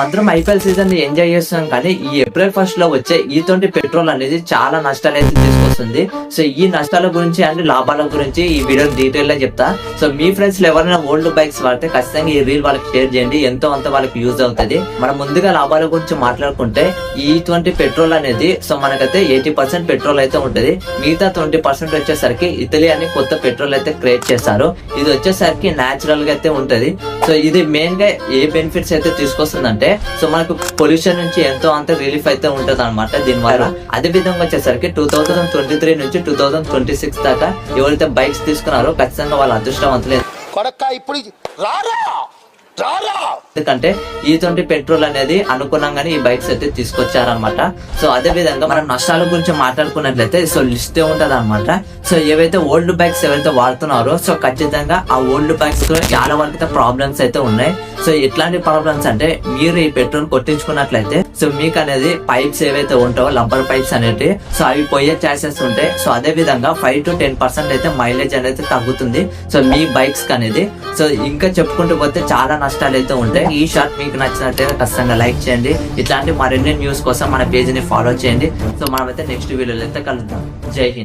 అందరం IPL season ని enjoy చేస్తున్నాం, కానీ ఈ ఏప్రిల్ 1 లో వచ్చే E20 పెట్రోల్ అనేది చాలా నష్టాలు అయితే తీసుకొస్తుంది. సో ఈ నష్టాల గురించి అండ్ లాభాల గురించి ఈ వీడియో డీటెయిల్ గా చెప్తా. సో మీ ఫ్రెండ్స్ ఎవరైనా ఓల్డ్ బైక్స్ వాడితే ఖచ్చితంగా ఈ రీల్ వాళ్ళకి షేర్ చేయండి, ఎంతో అంత వాళ్ళకి యూజ్ అవుతుంది. మనం ముందుగా లాభాల గురించి మాట్లాడుకుంటే E20 పెట్రోల్ అనేది సో మనకైతే 80% పెట్రోల్ అయితే ఉంటది. మిగతా 20% వచ్చేసరికి ఇటలీ అని కొత్త పెట్రోల్ అయితే క్రియేట్ చేస్తారు. ఇది వచ్చేసరికి న్యాచురల్ గా అయితే ఉంటది. సో ఇది మెయిన్ గా ఏ బెనిఫిట్స్ అయితే తీసుకొస్తుందంటే సో మనకు పొల్యూషన్ నుంచి ఎంతో అంత రిలీఫ్ అయితే ఉంటది అనమాట దీని వల్ల. అదే విధంగా వచ్చేసరికి 2023 నుంచి 2026 దాకా ఎవరైతే బైక్స్ తీసుకున్నారో ఖచ్చితంగా వాళ్ళ అదృష్టవంతులే. ఎందుకంటే E20 పెట్రోల్ అనేది అనుకున్నాగానే ఈ బైక్స్ అయితే తీసుకొచ్చారనమాట. సో అదే విధంగా మనం నష్టాల గురించి మాట్లాడుకున్నట్లయితే సో లిస్ట్ ఉంటది అనమాట. సో ఏవైతే ఓల్డ్ బైక్స్ ఎవరైతే వాడుతున్నారో సో ఖచ్చితంగా ఆ ఓల్డ్ బైక్స్ చాలా వరకు ప్రాబ్లమ్స్ అయితే ఉన్నాయి. సో ఎట్లాంటి ప్రాబ్లమ్స్ అంటే మీరు ఈ పెట్రోల్ కొట్టించుకున్నట్లయితే సో మీకు అనేది పైప్స్ ఏవైతే ఉంటాయో రబ్బర్ పైప్స్ అనేవి సో అవి పోయే ఛాన్సెస్ ఉంటాయి. సో అదే విధంగా 5 to 10% అయితే మైలేజ్ అనేది తగ్గుతుంది సో మీ బైక్స్ అనేది. సో ఇంకా చెప్పుకుంటూ పోతే చాలా నష్టాలు అయితే ఉంటాయి. ఈ షార్ట్ మీకు నచ్చినట్లయితే ఖచ్చితంగా లైక్ చేయండి. ఇట్లాంటి మరిన్ని న్యూస్ కోసం మన పేజ్ ని ఫాలో చేయండి. సో మనమైతే నెక్స్ట్ వీడియోలో అయితే కలుద్దాం. జై హింద్.